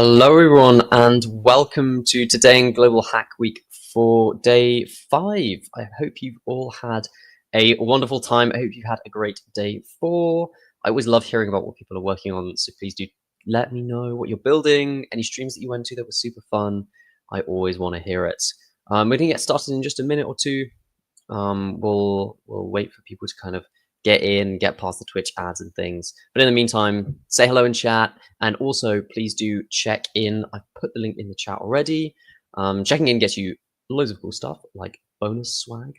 Hello, everyone, and welcome to Today in Global Hack Week for day 5. I hope you've all had a wonderful time. I hope you've had a great day 4. I always love hearing about what people are working on, so please do let me know what you're building, any streams that you went to that were super fun. I always want to hear it. We're going to get started in just a minute or two. We'll wait for people to kind of get past the Twitch ads and things. But in the meantime, say hello in chat, and also please do check in. I've put the link in the chat already. Checking in gets you loads of cool stuff like bonus swag,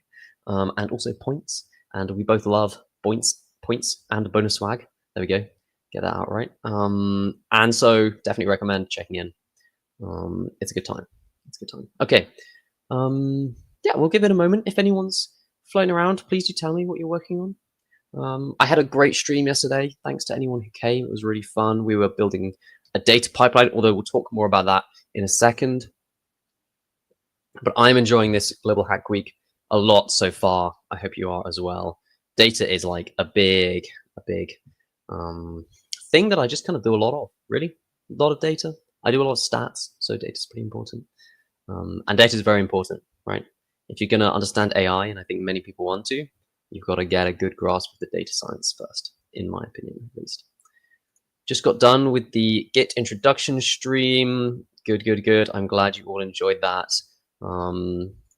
and also points. And we both love points and bonus swag. There we go. Get that out right. And so definitely recommend checking in. It's a good time. It's a good time. Okay. Yeah, we'll give it a moment. If anyone's floating around, please do tell me what you're working on. I had a great stream yesterday. Thanks to anyone who came. It was really fun. We were building a data pipeline, although we'll talk more about that in a second. But I'm enjoying this Global Hack Week a lot so far. I hope you are as well. Data is like a big thing that I just kind of do a lot of, really. A lot of data. I do a lot of stats, so data is pretty important. And data is very important, right? If you're going to understand AI, and I think many people want to, you've got to get a good grasp of the data science first, in my opinion, at least. Just got done with the Git introduction stream. Good. I'm glad you all enjoyed that.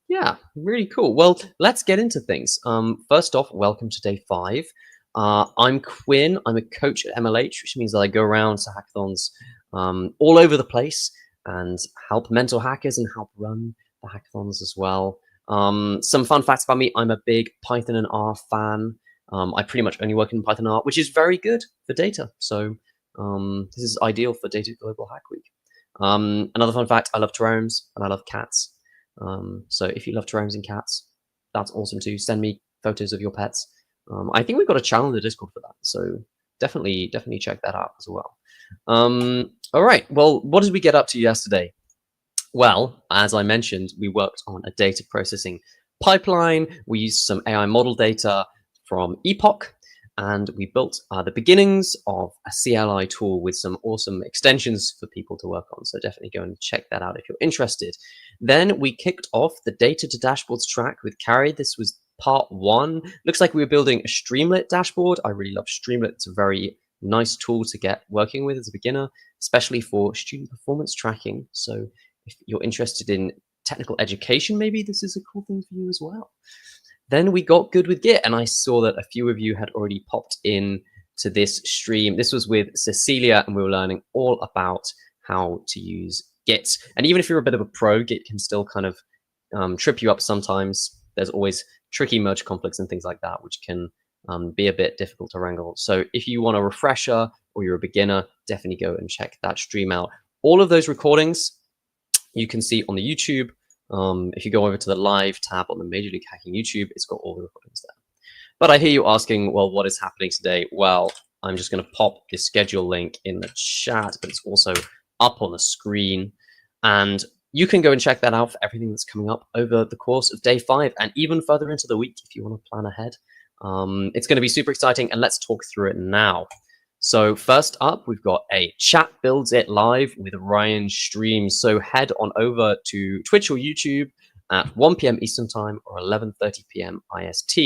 Yeah, really cool. Well, let's get into things. First off, welcome to day 5. I'm Quinn. I'm a coach at MLH, which means that I go around to hackathons all over the place and help mentor hackers and help run the hackathons as well. Some fun facts about me: I'm a big Python and R fan. I pretty much only work in Python and R, which is very good for data. So this is ideal for Data Global Hack Week. Another fun fact: I love terrariums and I love cats. So if you love terrariums and cats, that's awesome too. Send me photos of your pets. I think we've got a channel in the Discord for that, so definitely check that out as well. All right. Well, what did we get up to yesterday? Well, as I mentioned, we worked on a data processing pipeline. We used some AI model data from Epoch, and we built the beginnings of a CLI tool with some awesome extensions for people to work on. So definitely go and check that out if you're interested. Then we kicked off the data to dashboards track with Carrie. This was part 1. Looks like we were building a Streamlit dashboard. I really love Streamlit. It's a very nice tool to get working with as a beginner, especially for student performance tracking. So if you're interested in technical education, maybe this is a cool thing for you as well. Then we got good with Git, and I saw that a few of you had already popped in to this stream. This was with Cecilia, and we were learning all about how to use Git. And even if you're a bit of a pro, Git can still kind of trip you up sometimes. There's always tricky merge conflicts and things like that, which can be a bit difficult to wrangle. So if you want a refresher or you're a beginner, definitely go and check that stream out. All of those recordings you can see on the YouTube. If you go over to the live tab on the Major League Hacking YouTube, it's got all the recordings there. But I hear you asking, well, what is happening today? Well, I'm just going to pop the schedule link in the chat, but it's also up on the screen. And you can go and check that out for everything that's coming up over the course of day 5 and even further into the week if you want to plan ahead. It's going to be super exciting, and let's talk through it now. So first up, we've got a Chat Builds It Live with Ryan stream. So head on over to Twitch or YouTube at 1 p.m. Eastern Time or 11:30 p.m. IST.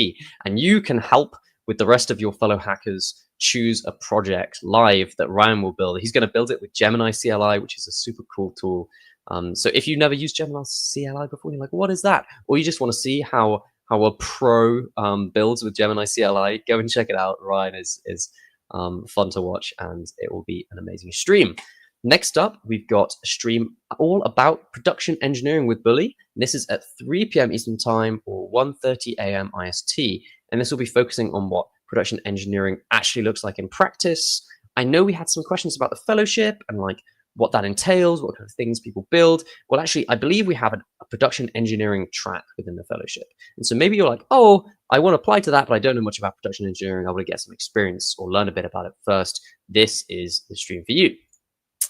And you can help with the rest of your fellow hackers choose a project live that Ryan will build. He's going to build it with Gemini CLI, which is a super cool tool. So if you've never used Gemini CLI before, you're like, what is that? Or you just want to see how a pro builds with Gemini CLI, go and check it out. Ryan is fun to watch, and it will be an amazing stream. Next up, we've got a stream all about production engineering with Bully. This is at 3 p.m. Eastern Time or 1:30 a.m. IST, and this will be focusing on what production engineering actually looks like in practice. I know we had some questions about the fellowship and like what that entails, what kind of things people build. Well, actually, I believe we have a production engineering track within the fellowship. And so maybe you're like, oh, I want to apply to that, but I don't know much about production engineering. I want to get some experience or learn a bit about it first. This is the stream for you.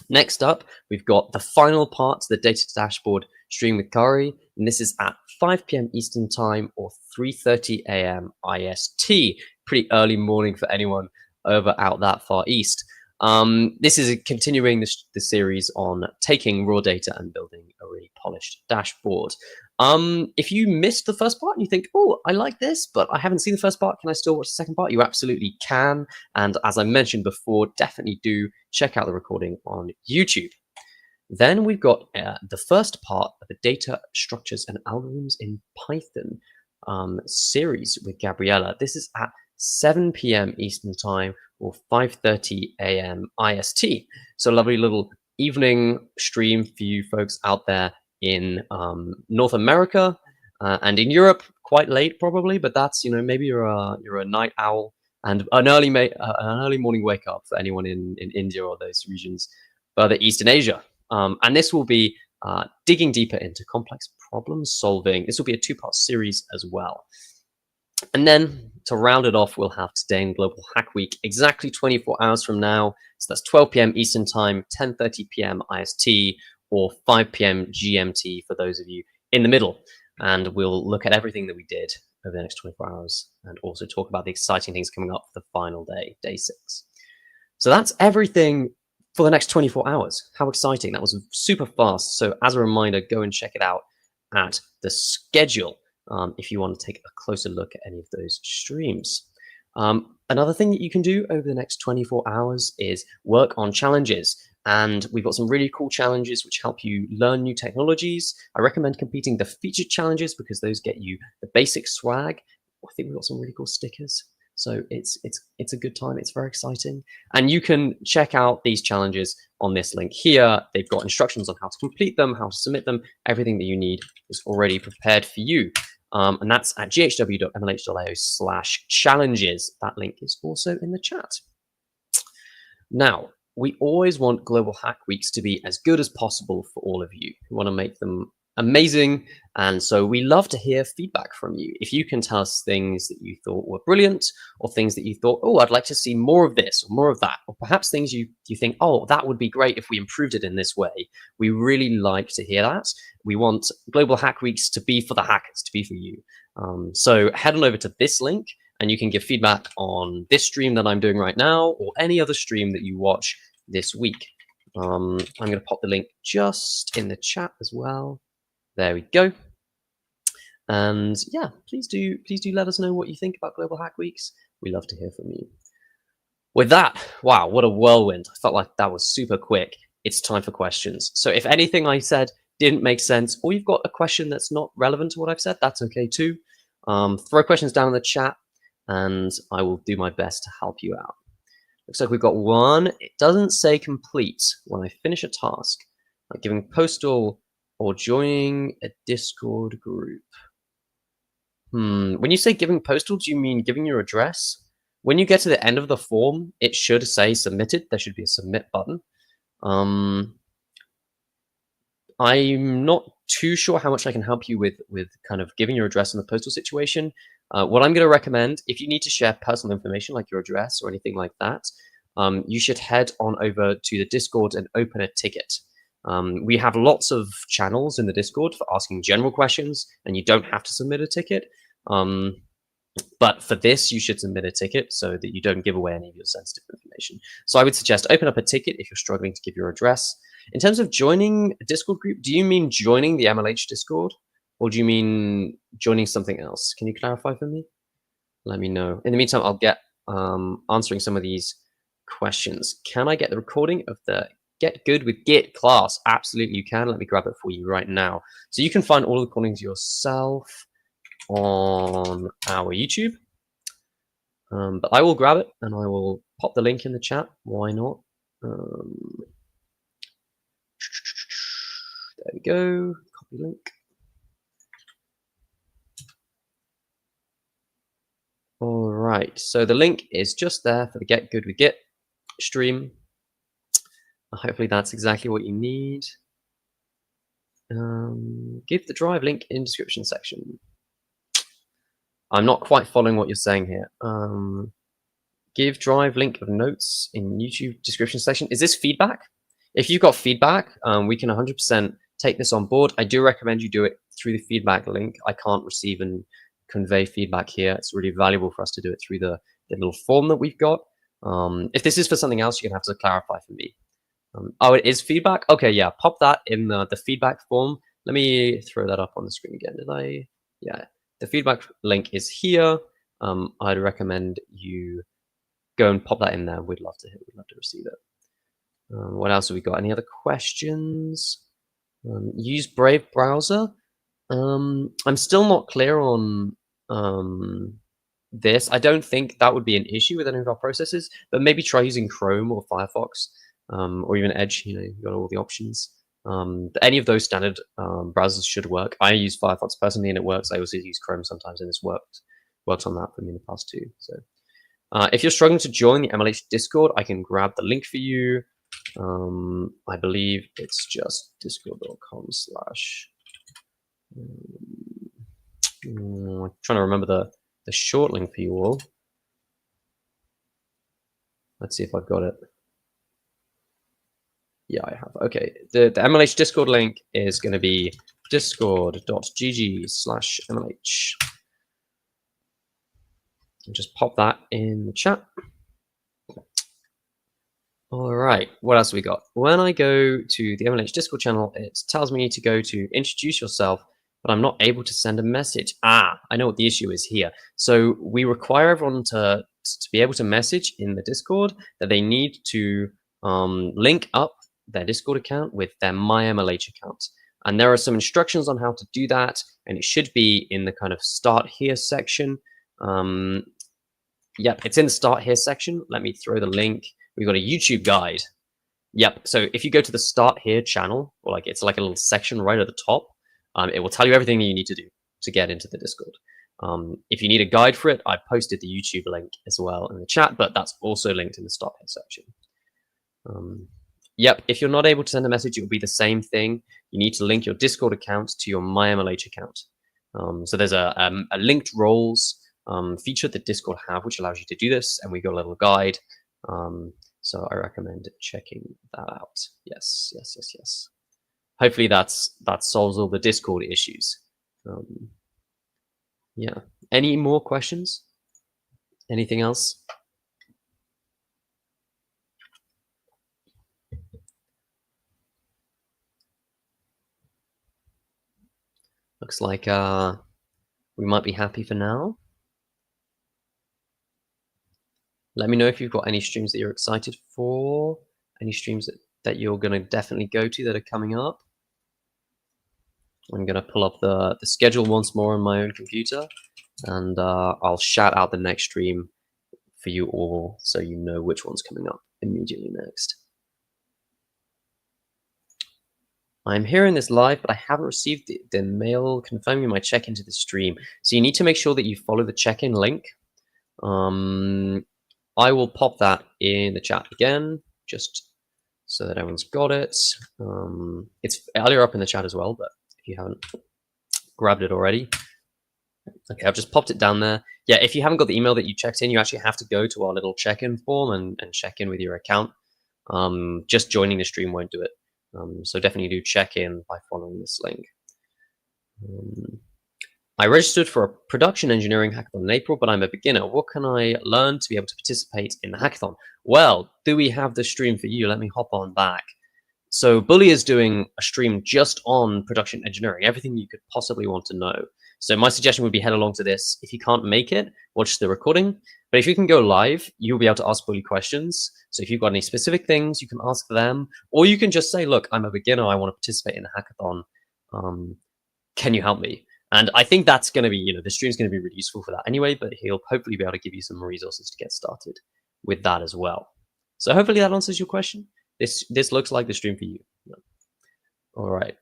Next up, we've got the final part to the data dashboard stream with Kari, and this is at 5 p.m. Eastern Time or 3:30 a.m. IST. Pretty early morning for anyone over out that far east. This is continuing the series on taking raw data and building a really polished dashboard. If you missed the first part and you think, oh, I like this, but I haven't seen the first part, can I still watch the second part? You absolutely can. And as I mentioned before, definitely do check out the recording on YouTube. Then we've got the first part of the Data Structures and Algorithms in Python series with Gabriella. This is at 7 p.m. Eastern Time or 5:30 a.m. IST. So a lovely little evening stream for you folks out there in North America and in Europe. Quite late probably, but that's, you know, maybe you're a night owl and an early morning wake up for anyone in India or those regions further east in Asia. And this will be digging deeper into complex problem solving. This will be a two-part series as well. And then to round it off, we'll have today in Global Hack Week, exactly 24 hours from now. So that's 12 p.m. Eastern Time, 10:30 p.m. IST, or 5 p.m. GMT for those of you in the middle. And we'll look at everything that we did over the next 24 hours and also talk about the exciting things coming up for the final day, day 6. So that's everything for the next 24 hours. How exciting. That was super fast. So as a reminder, go and check it out at the schedule if you want to take a closer look at any of those streams. Another thing that you can do over the next 24 hours is work on challenges. And we've got some really cool challenges which help you learn new technologies. I recommend completing the featured challenges because those get you the basic swag. I think we've got some really cool stickers. So it's a good time. It's very exciting. And you can check out these challenges on this link here. They've got instructions on how to complete them, how to submit them. Everything that you need is already prepared for you. And that's at ghw.mlh.io/challenges. That link is also in the chat. Now, we always want Global Hack Weeks to be as good as possible for all of you. We want to make them amazing. And so we love to hear feedback from you. If you can tell us things that you thought were brilliant or things that you thought, oh, I'd like to see more of this or more of that, or perhaps things you think, oh, that would be great if we improved it in this way. We really like to hear that. We want Global Hack Weeks to be for the hackers, to be for you. So head on over to this link and you can give feedback on this stream that I'm doing right now or any other stream that you watch this week. I'm going to pop the link just in the chat as well. There we go. And yeah, please do let us know what you think about Global Hack Weeks. We love to hear from you. With that, wow, what a whirlwind. I felt like that was super quick. It's time for questions. So if anything I said didn't make sense, or you've got a question that's not relevant to what I've said, that's okay too. Throw questions down in the chat and I will do my best to help you out. Looks like we've got one. It doesn't say complete when I finish a task, like giving postal or joining a Discord group. When you say giving postal, do you mean giving your address? When you get to the end of the form, it should say submitted. There should be a submit button. I'm not too sure how much I can help you with kind of giving your address in the postal situation. What I'm going to recommend, if you need to share personal information like your address or anything like that, you should head on over to the Discord and open a ticket. We have lots of channels in the Discord for asking general questions, and you don't have to submit a ticket. But for this, you should submit a ticket so that you don't give away any of your sensitive information. So I would suggest open up a ticket if you're struggling to give your address. In terms of joining a Discord group, do you mean joining the MLH Discord? Or do you mean joining something else? Can you clarify for me? Let me know. In the meantime, I'll get answering some of these questions. Can I get the recording of the Get Good with Git class? Absolutely, you can. Let me grab it for you right now. So you can find all the recordings yourself on our YouTube. But I will grab it and I will pop the link in the chat. Why not? There we go. Copy link. All right. So the link is just there for the Get Good with Git stream. Hopefully that's exactly what you need. Give the drive link in description section. I'm not quite following what you're saying here. Give drive link of notes in YouTube description section. Is this feedback? If you've got feedback, we can 100% take this on board. I do recommend you do it through the feedback link. I can't receive and convey feedback here. It's really valuable for us to do it through the little form that we've got. If this is for something else, you're gonna have to clarify for me. Oh, it is feedback? Okay, yeah, pop that in the feedback form. Let me throw that up on the screen again. Did I? Yeah, the feedback link is here. I'd recommend you go and pop that in there. We'd love to receive it. What else have we got? Any other questions? Use Brave browser. I'm still not clear on this. I don't think that would be an issue with any of our processes, but maybe try using Chrome or Firefox, or even Edge. You know, you've got all the options. Any of those standard browsers should work. I use Firefox personally, and it works. I also use Chrome sometimes, and this worked on that for me in the past too. So, if you're struggling to join the MLH Discord, I can grab the link for you. I believe it's just discord.com/. I'm trying to remember the short link for you all. Let's see if I've got it. Yeah, I have. Okay, the MLH Discord link is going to be discord.gg/MLH. I'll just pop that in the chat. All right, what else have we got? When I go to the MLH Discord channel, it tells me to go to introduce yourself, but I'm not able to send a message. I know what the issue is here. So we require everyone to be able to message in the Discord that they need to link up their Discord account with their MyMLH account. And there are some instructions on how to do that, and it should be in the kind of start here section. Yep, it's in the start here section. Let me throw the link. We've got a YouTube guide. Yep, so if you go to the start here channel, or like it's like a little section right at the top, it will tell you everything that you need to do to get into the Discord. If you need a guide for it, I posted the YouTube link as well in the chat, but that's also linked in the start here section. Yep, if you're not able to send a message, it will be the same thing. You need to link your Discord account to your MyMLH account. So there's a linked roles feature that Discord have, which allows you to do this, and we got a little guide. So I recommend checking that out. Yes. Hopefully that solves all the Discord issues. Yeah. Any more questions? Anything else? Looks like we might be happy for now. Let me know if you've got any streams that you're excited for, any streams that you're going to definitely go to that are coming up. I'm going to pull up the schedule once more on my own computer, and I'll shout out the next stream for you all so you know which one's coming up immediately next. I'm hearing this live, but I haven't received the mail confirming my check-in to the stream. So you need to make sure that you follow the check-in link. I will pop that in the chat again, just so that everyone's got it. It's earlier up in the chat as well, but if you haven't grabbed it already. Okay, I've just popped it down there. Yeah, if you haven't got the email that you checked in, you actually have to go to our little check-in form and check in with your account. Just joining the stream won't do it. So definitely do check in by following this link. I registered for a production engineering hackathon in April, but I'm a beginner. What can I learn to be able to participate in the hackathon? Well, do we have the stream for you? Let me hop on back. So Bully is doing a stream just on production engineering, everything you could possibly want to know. So my suggestion would be head along to this. If you can't make it, watch the recording. But if you can go live, you'll be able to ask Bully questions. So if you've got any specific things, you can ask them. Or you can just say, look, I'm a beginner. I want to participate in the hackathon. Can you help me? And I think that's going to be, the stream's going to be really useful for that anyway, but he'll hopefully be able to give you some resources to get started with that as well. So hopefully that answers your question. This looks like the stream for you. All right.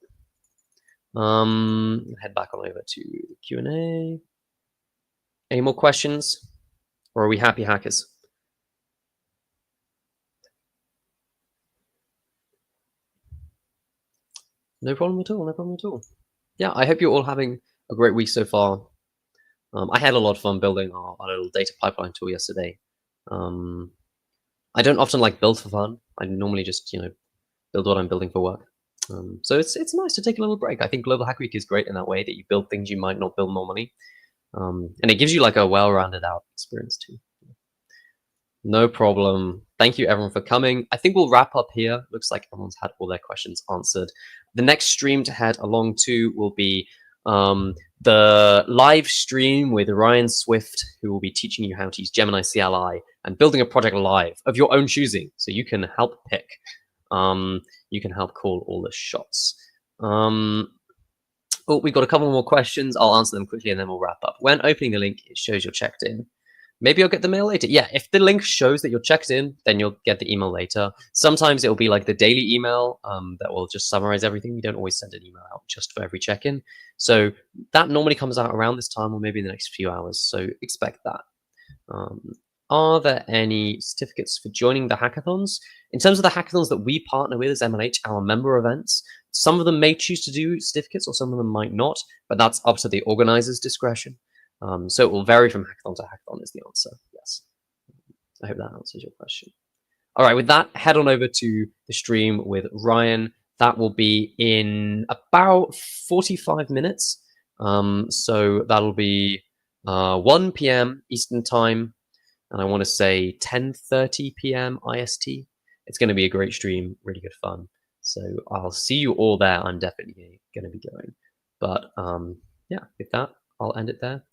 Head back on over to the Q&A. Any more questions? Or are we happy hackers? No problem at all. No problem at all. Yeah, I hope you're all having a great week so far. I had a lot of fun building our little data pipeline tool yesterday. I don't often like build for fun. I normally just, build what I'm building for work. So it's nice to take a little break. I think Global Hack Week is great in that way, that you build things you might not build normally. And it gives you like a well-rounded out experience too. No problem. Thank you everyone for coming. I think we'll wrap up here. Looks like everyone's had all their questions answered. The next stream to head along to will be the live stream with Ryan Swift, who will be teaching you how to use Gemini CLI and building a project live of your own choosing, so you can help pick. You can help call all the shots. Oh, we've got a couple more questions. I'll answer them quickly and then we'll wrap up. When opening the link, it shows you're checked in. Maybe I'll get the mail later. Yeah, if the link shows that you're checked in, then you'll get the email later. Sometimes it'll be like the daily email that will just summarize everything. We don't always send an email out just for every check-in. So that normally comes out around this time or maybe in the next few hours. So expect that. Are there any certificates for joining the hackathons? In terms of the hackathons that we partner with as MLH, our member events, some of them may choose to do certificates or some of them might not, but that's up to the organizer's discretion. So it will vary from hackathon to hackathon is the answer. Yes. I hope that answers your question. All right, with that, head on over to the stream with Ryan. That will be in about 45 minutes. So that'll be 1 p.m. Eastern Time, and I want to say 10:30 p.m. IST. It's going to be a great stream, really good fun. So I'll see you all there. I'm definitely going to be going. But yeah, with that, I'll end it there.